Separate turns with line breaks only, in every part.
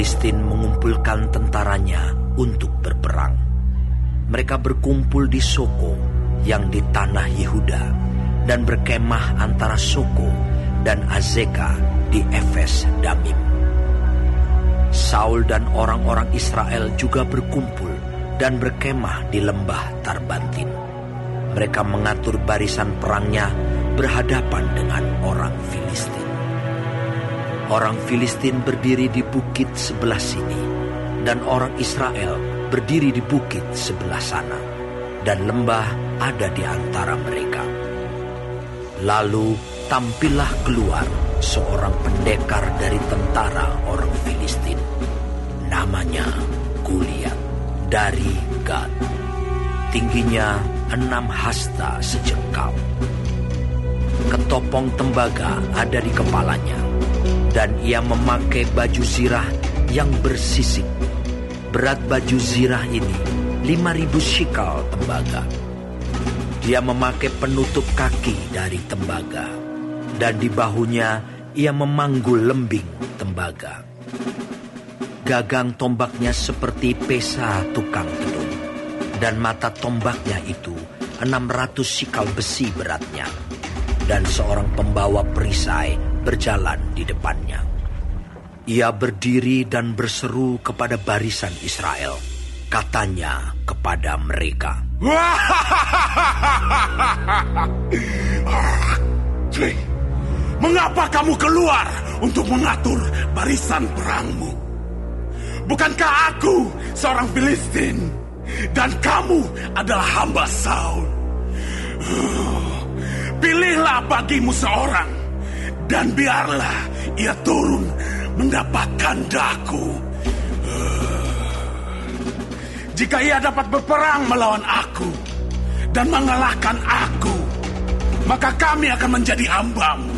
Filistin mengumpulkan tentaranya untuk berperang. Mereka berkumpul di Soko yang di tanah Yehuda dan berkemah antara Soko dan Azeka di Efes Damim. Saul dan orang-orang Israel juga berkumpul dan berkemah di lembah Tarbantin. Mereka mengatur barisan perangnya berhadapan dengan orang Filistin. Orang Filistin berdiri di bukit sebelah sini, dan orang Israel berdiri di bukit sebelah sana, dan lembah ada di antara mereka. Lalu tampillah keluar seorang pendekar dari tentara orang Filistin. Namanya Goliat dari Gad. Tingginya 6 hasta sejengkal. Ketopong tembaga ada di kepalanya, dan ia memakai baju zirah yang bersisik. Berat baju zirah ini 5.000 shikal tembaga. Dia memakai penutup kaki dari tembaga, dan di bahunya ia memanggul lembing tembaga. Gagang tombaknya seperti pesa tukang gedung, dan mata tombaknya itu 600 shikal besi beratnya, dan seorang pembawa perisai berjalan di depannya. Ia berdiri dan berseru kepada barisan Israel. Katanya kepada mereka,
"Mengapa kamu keluar untuk mengatur barisan perangmu? Bukankah aku seorang Filistin, dan kamu adalah hamba Saul? Pilihlah bagimu seorang, dan biarlah ia turun mendapatkan daku. Jika ia dapat berperang melawan aku dan mengalahkan aku, maka kami akan menjadi hambamu.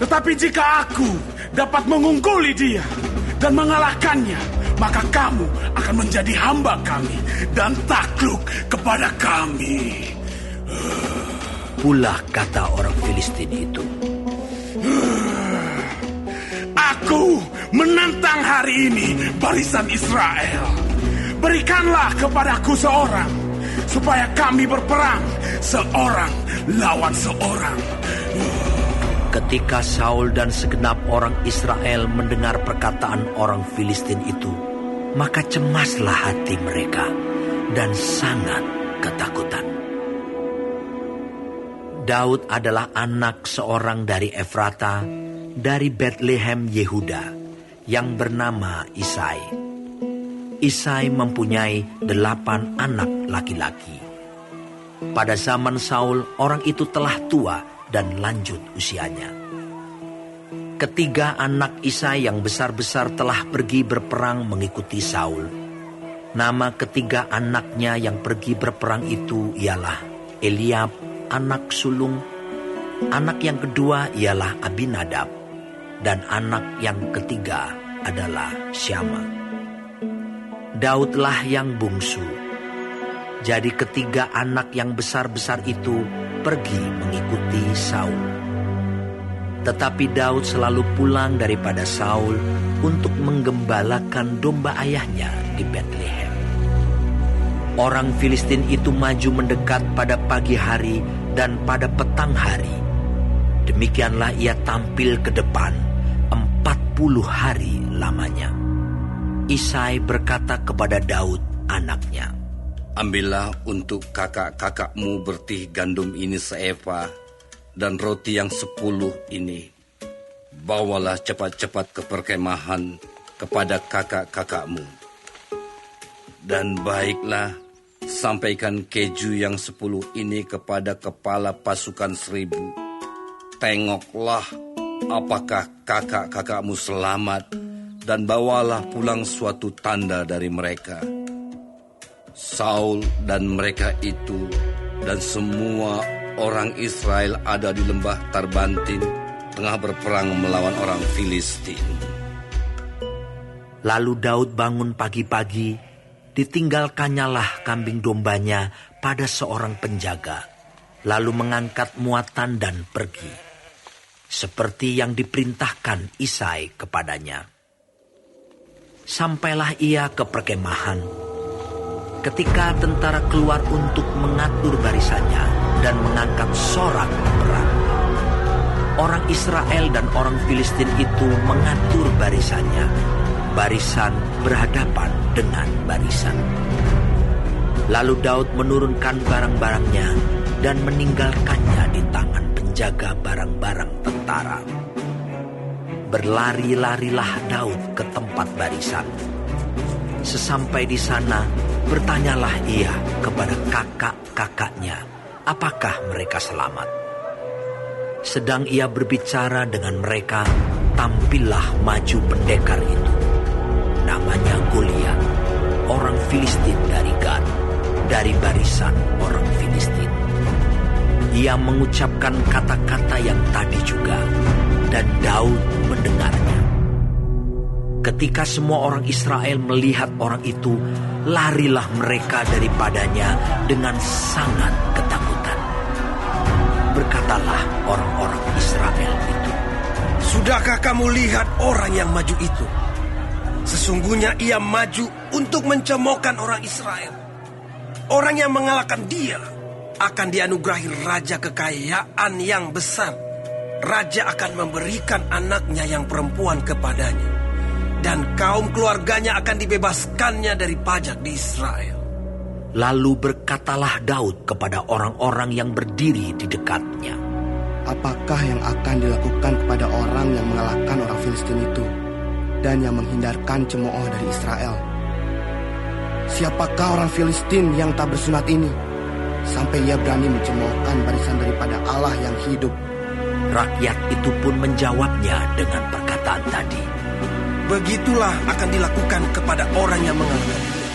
Tetapi jika aku dapat mengungguli dia dan mengalahkannya, maka kamu akan menjadi hamba kami dan takluk kepada kami."
Pula kata orang Filistin itu,
"Aku menantang hari ini barisan Israel. Berikanlah kepadaku seorang, supaya kami berperang seorang lawan seorang."
Ketika Saul dan segenap orang Israel mendengar perkataan orang Filistin itu, maka cemaslah hati mereka dan sangat ketakutan. Daud adalah anak seorang dari Efrata, dari Betlehem Yehuda, yang bernama Isai. Isai mempunyai 8 anak laki-laki. Pada zaman Saul, orang itu telah tua dan lanjut usianya. Ketiga anak Isai yang besar-besar telah pergi berperang mengikuti Saul. Nama ketiga anaknya yang pergi berperang itu ialah Eliab, anak sulung. Anak yang kedua ialah Abinadab, dan anak yang ketiga adalah Syama. Daudlah yang bungsu. Jadi ketiga anak yang besar-besar itu pergi mengikuti Saul. Tetapi Daud selalu pulang daripada Saul untuk menggembalakan domba ayahnya di Betlehem. Orang Filistin itu maju mendekat pada pagi hari dan pada petang hari. Demikianlah ia tampil ke depan 40 hari lamanya. Isai berkata kepada Daud anaknya,
"Ambillah untuk kakak-kakakmu bertih gandum ini seeva, dan roti yang 10 ini. Bawalah cepat-cepat ke perkemahan kepada kakak-kakakmu. Dan baiklah, sampaikan keju yang 10 ini kepada kepala pasukan 1000. Tengoklah apakah kakak-kakakmu selamat, dan bawalah pulang suatu tanda dari mereka." Saul dan mereka itu dan semua orang Israel ada di lembah Tarbantin, tengah berperang melawan orang Filistin.
Lalu Daud bangun pagi-pagi, ditinggalkannyalah kambing dombanya pada seorang penjaga, lalu mengangkat muatan dan pergi, seperti yang diperintahkan Isai kepadanya. Sampailah ia ke perkemahan. Ketika tentara keluar untuk mengatur barisannya dan mengangkat sorak perang, orang Israel dan orang Filistin itu mengatur barisannya. Barisan berhadapan dengan barisan. Lalu Daud menurunkan barang-barangnya dan meninggalkannya di tangan penjaga barang-barang tentara. Berlari-larilah Daud ke tempat barisan. Sesampai di sana, bertanyalah ia kepada kakak-kakaknya, apakah mereka selamat. Sedang ia berbicara dengan mereka, tampillah maju pendekar itu. Namanya Goliat, orang Filistin dari Gad, dari barisan orang Filistin. Ia mengucapkan kata-kata yang tadi juga, dan Daud mendengarnya. Ketika semua orang Israel melihat orang itu, larilah mereka daripadanya dengan sangat ketakutan. Berkatalah orang-orang Israel itu,
"Sudahkah kamu lihat orang yang maju itu? Sesungguhnya ia maju untuk mencemoohkan orang Israel. Orang yang mengalahkan dia akan dianugerahi raja kekayaan yang besar. Raja akan memberikan anaknya yang perempuan kepadanya, dan kaum keluarganya akan dibebaskannya dari pajak di Israel."
Lalu berkatalah Daud kepada orang-orang yang berdiri di dekatnya,
"Apakah yang akan dilakukan kepada orang yang mengalahkan orang Filistin itu dan yang menghindarkan cemooh dari Israel? Siapakah orang Filistin yang tak bersunat ini, sampai ia berani mencemoohkan barisan daripada Allah yang hidup?"
Rakyat itu pun menjawabnya dengan perkataan tadi.
Begitulah akan dilakukan kepada orang yang mengalahkan dia.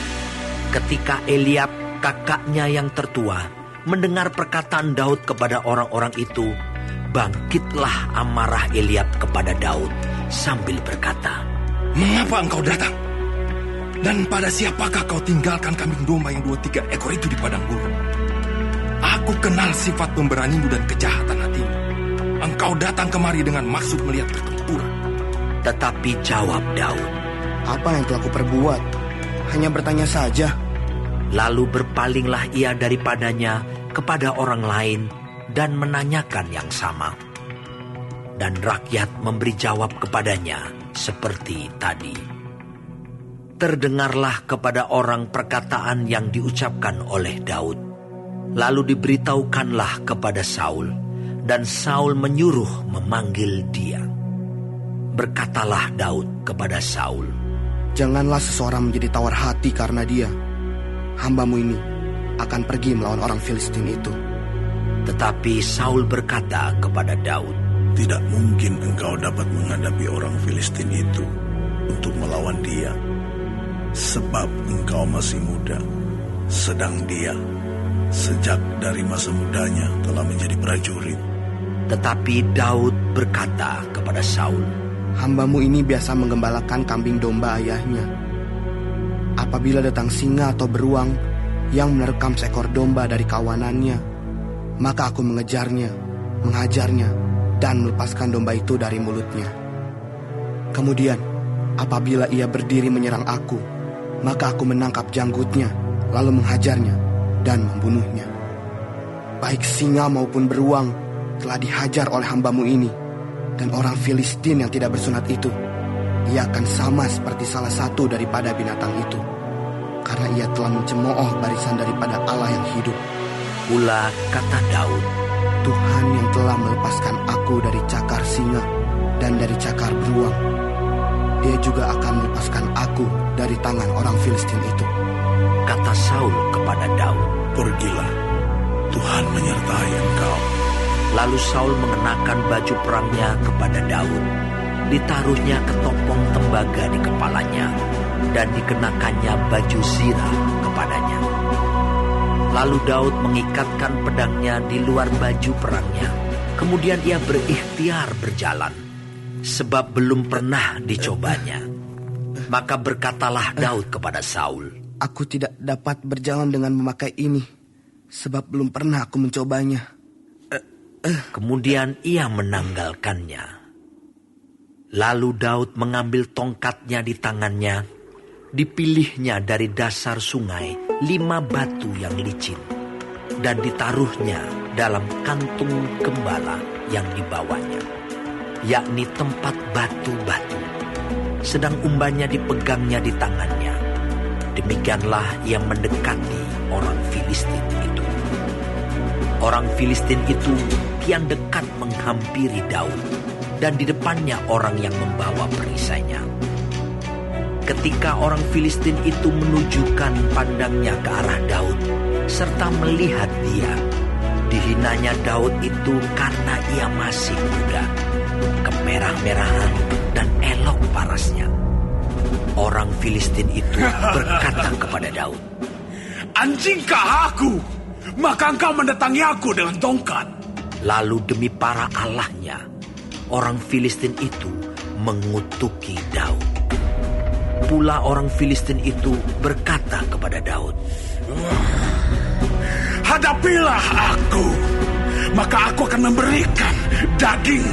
Ketika Eliab, kakaknya yang tertua, mendengar perkataan Daud kepada orang-orang itu, bangkitlah amarah Eliab kepada Daud sambil berkata,
"Mengapa engkau datang? Dan pada siapakah kau tinggalkan kambing domba yang 2-3 ekor itu di padang gurun? Aku kenal sifat pemberanimu dan kejahatan hatimu. Engkau datang kemari dengan maksud melihat pertempuran."
Tetapi jawab Daud,
"Apa yang telah kuperbuat? Hanya bertanya saja."
Lalu berpalinglah ia daripadanya kepada orang lain dan menanyakan yang sama. Dan rakyat memberi jawab kepadanya seperti tadi. Terdengarlah kepada orang perkataan yang diucapkan oleh Daud. Lalu diberitahukanlah kepada Saul, dan Saul menyuruh memanggil dia. Berkatalah Daud kepada Saul,
"Janganlah seseorang menjadi tawar hati karena dia. Hambamu ini akan pergi melawan orang Filistin itu."
Tetapi Saul berkata kepada Daud,
Tidak mungkin engkau dapat menghadapi orang Filistin itu untuk melawan dia, sebab engkau masih muda, sedang dia sejak dari masa mudanya telah menjadi prajurit.
Tetapi Daud berkata kepada Saul,
"Hambamu ini biasa menggembalakan kambing domba ayahnya. Apabila datang singa atau beruang yang menerkam seekor domba dari kawanannya, maka aku mengejarnya, menghajarnya, dan melepaskan domba itu dari mulutnya. Kemudian, apabila ia berdiri menyerang aku, maka aku menangkap janggutnya, lalu menghajarnya dan membunuhnya. Baik singa maupun beruang telah dihajar oleh hambamu ini, dan orang Filistin yang tidak bersunat itu, ia akan sama seperti salah satu daripada binatang itu, karena ia telah mencemooh barisan daripada Allah yang hidup."
Pula kata Daud,
"Tuhan yang telah melepaskan aku dari cakar singa dan dari cakar beruang, Dia juga akan melepaskan aku dari tangan orang Filistin itu."
Kata Saul kepada Daud,
Pergilah, Tuhan menyertai engkau.
Lalu Saul mengenakan baju perangnya kepada Daud. Ditaruhnya ketopong tembaga di kepalanya, dan dikenakannya baju zirah kepadanya. Lalu Daud mengikatkan pedangnya di luar baju perangnya. Kemudian ia berikhtiar berjalan, sebab belum pernah dicobanya. Maka berkatalah Daud kepada Saul,
"Aku tidak dapat berjalan dengan memakai ini, sebab belum pernah aku mencobanya."
Kemudian ia menanggalkannya. Lalu Daud mengambil tongkatnya di tangannya dipilihnya dari dasar sungai 5 batu yang licin, dan ditaruhnya dalam kantung gembala yang dibawanya, yakni tempat batu-batu, sedang umbannya dipegangnya di tangannya. Demikianlah ia mendekati orang Filistin itu. Orang Filistin itu kian dekat menghampiri Daud, dan di depannya orang yang membawa perisainya. Ketika orang Filistin itu menunjukkan pandangnya ke arah Daud, serta melihat dia, dihinanya Daud itu karena ia masih muda, kemerah-merahan dan elok parasnya. Orang Filistin itu berkata kepada Daud,
"Anjingkah aku? Maka engkau mendatangi aku dengan tongkat."
Lalu demi para allahnya, orang Filistin itu mengutuki Daud. Pula orang Filistin itu berkata kepada Daud,
"Hadapilah aku, maka aku akan memberikan daging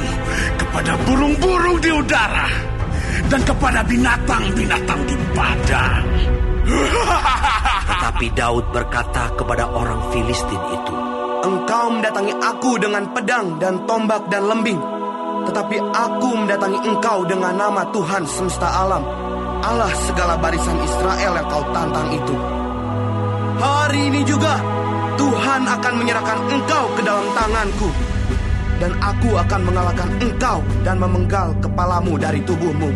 kepada burung-burung di udara dan kepada binatang-binatang di padang."
Tetapi Daud berkata kepada orang Filistin itu,
Engkau mendatangi aku dengan pedang dan tombak dan lembing, tetapi aku mendatangi engkau dengan nama Tuhan semesta alam, Allah segala barisan Israel yang kau tantang itu. Hari ini juga Tuhan akan menyerahkan engkau ke dalam tanganku, dan aku akan mengalahkan engkau dan memenggal kepalamu dari tubuhmu.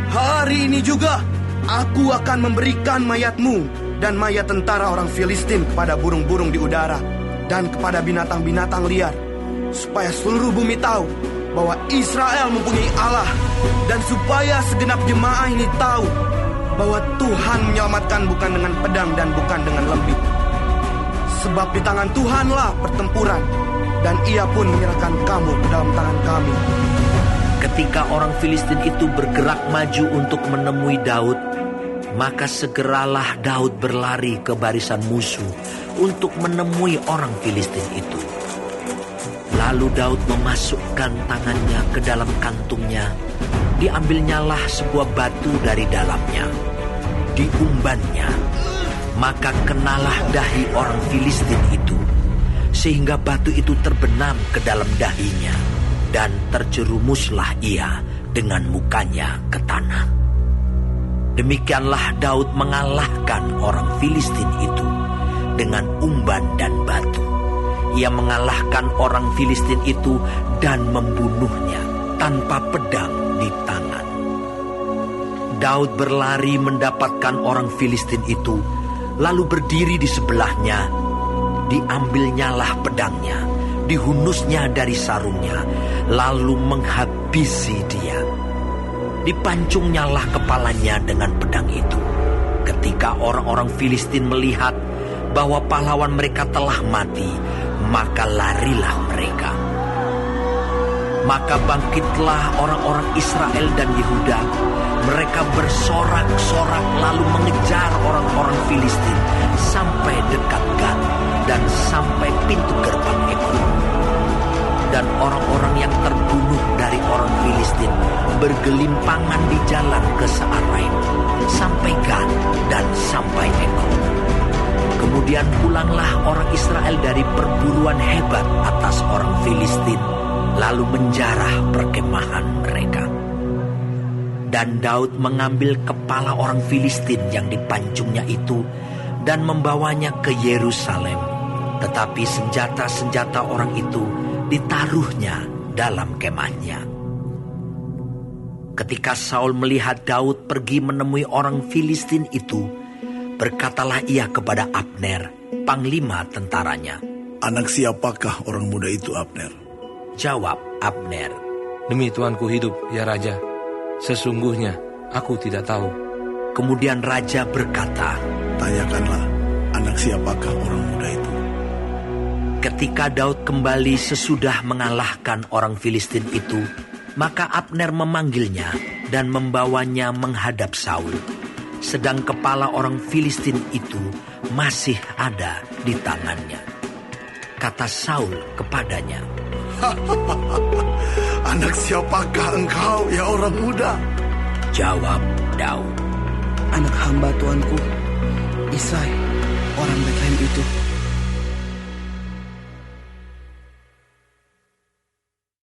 Hari ini juga aku akan memberikan mayatmu dan mayat tentara orang Filistin kepada burung-burung di udara dan kepada binatang-binatang liar, supaya seluruh bumi tahu bahwa Israel mempunyai Allah, dan supaya segenap jemaah ini tahu bahwa Tuhan menyelamatkan bukan dengan pedang dan bukan dengan lembing. Sebab di tangan Tuhanlah pertempuran, dan ia pun menyerahkan kamu ke dalam tangan kami.
ketika orang Filistin itu bergerak maju untuk menemui Daud, maka segeralah Daud berlari ke barisan musuh untuk menemui orang Filistin itu. Lalu Daud memasukkan tangannya ke dalam kantungnya, diambilnyalah sebuah batu dari dalamnya, diumbannya, maka kenalah dahi orang Filistin itu, sehingga batu itu terbenam ke dalam dahinya, dan terjerumuslah ia dengan mukanya ke tanah. Demikianlah Daud mengalahkan orang Filistin itu dengan umban dan batu. Ia mengalahkan orang Filistin itu dan membunuhnya tanpa pedang di tangan. Daud berlari mendapatkan orang Filistin itu, lalu berdiri di sebelahnya. Diambilnyalah pedangnya, dihunusnya dari sarungnya, lalu menghabisi dia. Dipancungnyalah kepalanya dengan pedang itu. Ketika orang-orang Filistin melihat bahwa pahlawan mereka telah mati, maka larilah mereka. Maka bangkitlah orang-orang Israel dan Yehuda. Mereka bersorak-sorak lalu mengejar orang-orang Filistin sampai dekat Gat dan sampai pintu gerbang Ekron. Dan orang-orang yang terbunuh dari orang Filistin bergelimpangan di jalan ke Saaraim sampai Gat dan sampai Ekron. Kemudian pulanglah orang Israel dari perburuan hebat atas orang Filistin, lalu menjarah perkemahan mereka. Dan Daud mengambil kepala orang Filistin yang dipancungnya itu dan membawanya ke Yerusalem. Tetapi senjata-senjata orang itu ditaruhnya dalam kemahnya. Ketika Saul melihat Daud pergi menemui orang Filistin itu, berkatalah ia kepada Abner, panglima tentaranya.
Anak siapakah orang muda itu, Abner?
Jawab Abner,
Demi Tuanku hidup, ya Raja, sesungguhnya aku tidak tahu.
Kemudian Raja berkata,
Tanyakanlah, anak siapakah orang muda itu?
ketika Daud kembali sesudah mengalahkan orang Filistin itu, maka Abner memanggilnya dan membawanya menghadap Saul, sedang kepala orang Filistin itu masih ada di tangannya. Kata Saul kepadanya,
Anak siapakah engkau, ya orang muda?
Jawab Daud,
anak hamba tuanku, Isai, orang Bethlehem itu.